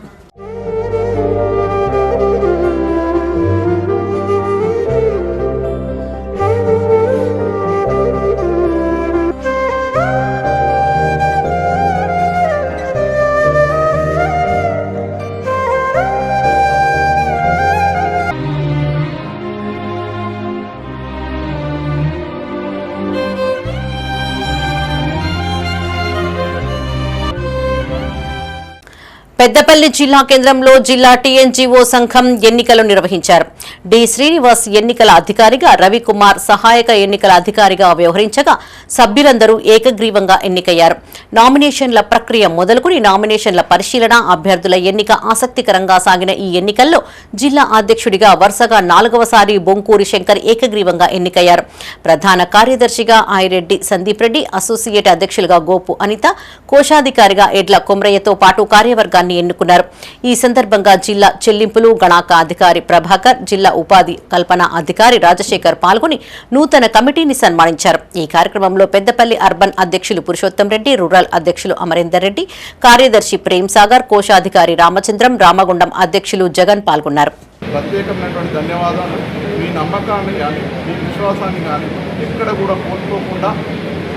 పెద్దపల్లి జిల్లా కేంద్రంలో జిల్లా టీఎన్జీఓ సంఘం ఎన్నికలు నిర్వహించారు. డి శ్రీనివాస్ ఎన్నికల అధికారిగా, రవికుమార్ సహాయక ఎన్నికల అధికారిగా వ్యవహరించగా సభ్యులందరూ ఏకగ్రీవంగా ఎన్నికయ్యారు. నామినేషన్ల ప్రక్రియ మొదలుకుని నామినేషన్ల పరిశీలన, అభ్యర్థుల ఎన్నిక ఆసక్తికరంగా సాగిన ఈ ఎన్నికల్లో జిల్లా అధ్యక్షుడిగా వరుసగా 4వసారి బొంకూరి శంకర్ ఏకగ్రీవంగా ఎన్నికయ్యారు. ప్రధాన కార్యదర్శిగా ఆయిరెడ్డి సందీప్ రెడ్డి, అసోసియేట్ అధ్యక్షులుగా గోపు అనిత, కోశాధికారిగా ఎడ్ల కొమరయ్యతో పాటు కార్యవర్గాన్ని ఎన్నుకున్నారు. ఈ సందర్భంగా జిల్లా చెల్లింపులు గణాంక అధికారి ప్రభాకర్, జిల్లా ఉపాధి కల్పన అధికారి రాజశేఖర్ పాల్గొని నూతన కమిటీని సన్మానించారు. ఈ కార్యక్రమంలో పెద్దపల్లి అర్బన్ అధ్యక్షులు పురుషోత్తం రెడ్డి, రూరల్ అధ్యక్షులు అమరేందర్ రెడ్డి, కార్యదర్శి ప్రేమ్ సాగర్, కోశాధికారి రామచంద్రం, రామగుండం అధ్యక్షులు జగన్ పాల్గొన్నారు. ప్రత్యేకమైనటువంటి ధన్యవాదాలు. మీ నమ్మకాన్ని కానీ మీ విశ్వాసాన్ని కానీ ఎక్కడ కూడా కోల్పోకుండా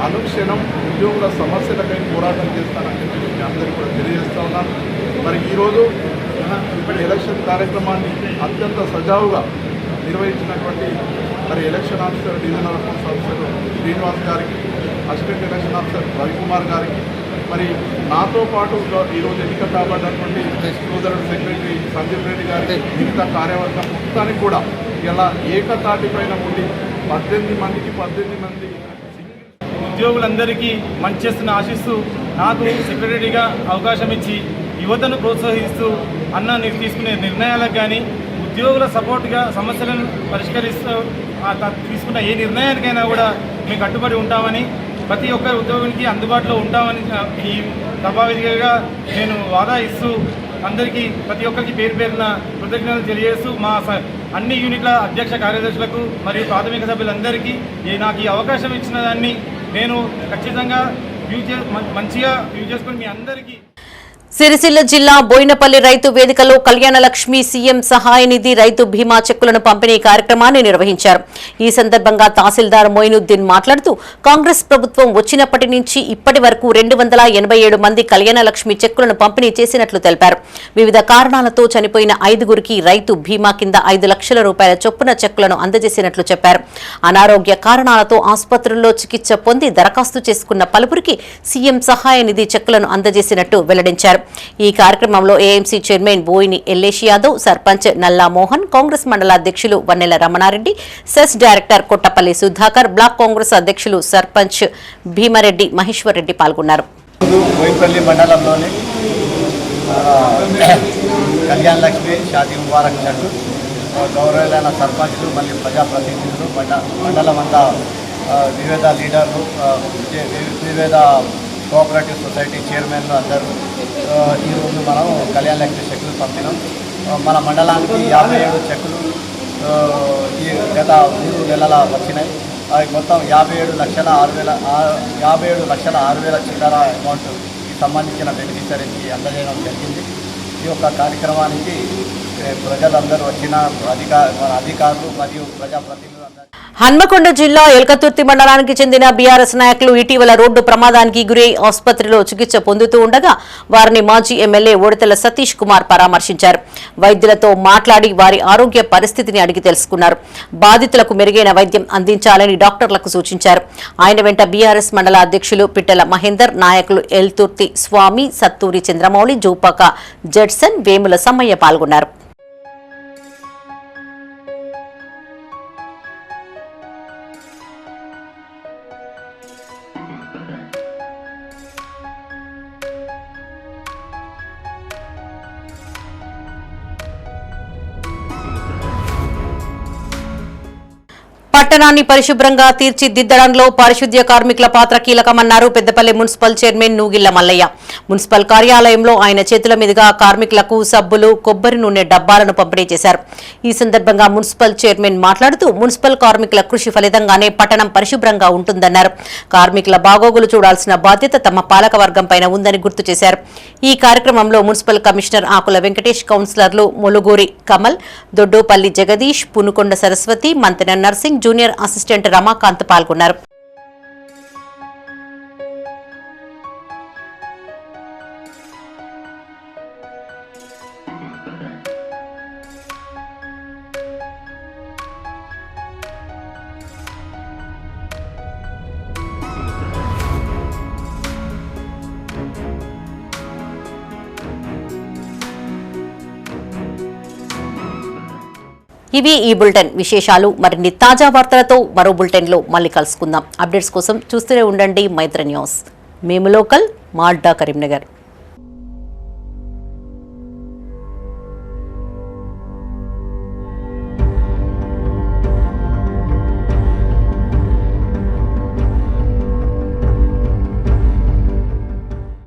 అనుక్షణం ఉద్యోగుల సమస్యలపై పోరాటం చేస్తానని చెప్పి మీ అందరికీ కూడా తెలియజేస్తా ఉన్నాను. మరి ఈరోజు ఇప్పటి ఎలక్షన్ కార్యక్రమాన్ని అత్యంత సజావుగా నిర్వహించినటువంటి మరి election officer, divisional accounts officer Srinivas గారికి, అసిస్టెంట్ ఎలక్షన్ ఆఫీసర్ రవికుమార్ గారికి, మరి నాతో పాటు ఈరోజు ఎన్నిక కాబడినటువంటి సోదరుడు సెక్రటరీ సందీప్ రెడ్డి గారికి, మిగతా కార్యవర్గం మొత్తానికి కూడా ఇలా ఏకతాటిపైన ఉండి 18 మంది ఉద్యోగులందరికీ మంచి చేస్తున్న ఆశిస్తూ నాకు సెక్రటరీగా అవకాశం ఇచ్చి యువతను ప్రోత్సహిస్తూ తీసుకునే నిర్ణయాలకు కానీ ఉద్యోగుల సపోర్ట్గా సమస్యలను పరిష్కరిస్తూ తీసుకున్న ఏ నిర్ణయానికైనా కూడా మేము కట్టుబడి ఉంటామని, ప్రతి ఒక్క ఉద్యోగునికి అందుబాటులో ఉంటామని ఈ సభావేదికగా నేను వాదా ఇస్తూ అందరికీ ప్రతి ఒక్కరికి పేరు పేరున కృతజ్ఞతలు తెలియజేస్తూ మా అన్ని యూనిట్ల అధ్యక్ష కార్యదర్శులకు మరియు ప్రాథమిక సభ్యులందరికీ నాకు ఈ అవకాశం ఇచ్చిన దాన్ని నేను ఖచ్చితంగా మంచిగా యూజ్ చేసుకుని మీ అందరికీ. సిరిసిల్ల జిల్లా బోయినపల్లి రైతు వేదికలో కళ్యాణలక్ష్మి సీఎం సహాయ నిధి రైతు బీమా చెక్కులను పంపిణీ కార్యక్రమాన్ని నిర్వహించారు. ఈ సందర్భంగా తహసీల్దార్ మొయినుద్దీన్ మాట్లాడుతూ కాంగ్రెస్ ప్రభుత్వం వచ్చినప్పటి నుంచి ఇప్పటి వరకు 287 మంది కళ్యాణలక్ష్మి చెక్కులను పంపిణీ చేసినట్లు తెలిపారు. వివిధ కారణాలతో చనిపోయిన 5గురికి రైతు బీమా కింద 5 లక్షల రూపాయల చొప్పున చెక్కులను అందజేసినట్లు చెప్పారు. అనారోగ్య కారణాలతో ఆసుపత్రుల్లో చికిత్స పొంది దరఖాస్తు చేసుకున్న పలువురికి సీఎం సహాయ నిధి చెక్కులను అందజేసినట్టు వెల్లడించారు. ఈ కార్యక్రమంలో ఏఎంసీ చైర్మన్ బోయిని ఎల్లేష్ యాదవ్, సర్పంచ్ నల్లా మోహన్, కాంగ్రెస్ మండల అధ్యక్షులు Vannela Ramanareddy, cess director Kottapalli Sudhakar, block Congress అధ్యక్షులు సర్పంచ్ భీమారెడ్డి మహేశ్వర్ రెడ్డి పాల్గొన్నారు. బోయినపల్లి మండలంలోని కళ్యాణ్ లక్ష్మి షాదీ ముబారక్ చెట్టు గౌరవులైన సర్పంచ్లు మరియు ప్రజాప్రతినిధులు మండలం అంతా వివిధ లీడర్లు, వివిధ కోఆపరేటివ్ సొసైటీ చైర్మన్లు అందరూ ఈరోజు మనం కళ్యాణ్ లక్ష్మి చెక్కులు పంపినాం. మన మండలానికి 57 చెక్కులు ఈ గత 3 నెలల వచ్చినాయి. అవి మొత్తం 57,06,000 చిల్లర అమౌంట్ సంబంధించిన బెనిఫిషరీకి అందజేయడం జరిగింది. ఈ యొక్క కార్యక్రమానికి ప్రజలందరూ వచ్చిన అధికారులు మరియు ప్రజాప్రతినిధులు. హన్మకొండ జిల్లా ఎల్కతుర్తి మండలానికి చెందిన బీఆర్ఎస్ నాయకులు ఇటీవల రోడ్డు ప్రమాదానికి గురై ఆసుపత్రిలో చికిత్స పొందుతూ ఉండగా వారిని మాజీ ఎమ్మెల్యే ఓడితెల సతీష్ కుమార్ పరామర్శించారు. వైద్యులతో మాట్లాడి వారి ఆరోగ్య పరిస్థితిని అడిగి తెలుసుకున్నారు. బాధితులకు మెరుగైన వైద్యం అందించాలని డాక్టర్లకు సూచించారు. ఆయన వెంట బీఆర్ఎస్ మండల అధ్యక్షులు పిట్టల మహేందర్, నాయకులు ఎల్తుర్తి స్వామి, సత్తూరి చంద్రమౌళి, జూపాక జడ్సన్, వేముల సమ్మయ్య పాల్గొన్నారు. పట్టణాన్ని పరిశుభ్రంగా తీర్చిదిద్దడంలో పారిశుద్ధ్య కార్మికుల పాత్ర కీలకమన్నారు Peddapalli municipal chairman Nugilla Mallaiah. Municipal కార్యాలయంలో ఆయన చేతుల మీదుగా కార్మికులకు సబ్బులు, కొబ్బరి నూనె డబ్బాలను పంపిణీ చేశారు. ఈ సందర్భంగా మున్సిపల్ చైర్మన్ మాట్లాడుతూ మున్సిపల్ కార్మికుల కృషి ఫలితంగానే పట్టణం పరిశుభ్రంగా ఉంటుందన్నారు. కార్మికుల బాగోగులు చూడాల్సిన బాధ్యత తమ పాలకవర్గంపైన ఉందని గుర్తు చేశారు. ఈ కార్యక్రమంలో మున్సిపల్ కమిషనర్ ఆకుల వెంకటేష్, కౌన్సిలర్లు ములుగూరి కమల్, దొడ్డోపల్లి జగదీష్, పునుకొండ సరస్వతి, మంతెన నర్సింగ్, జూనియర్ అసిస్టెంట్ రమాకాంత్ పాల్గొన్నారు. ఇవి ఈ బులెటిన్ విశేషాలు. మరిన్ని తాజా వార్తలతో మరో బులెటిన్లో మళ్ళీ కలుసుకుందాం. అప్డేట్స్ కోసం చూస్తూనే ఉండండి మైత్రి న్యూస్. మేము లోకల్, మాల్డా, కరీంనగర్.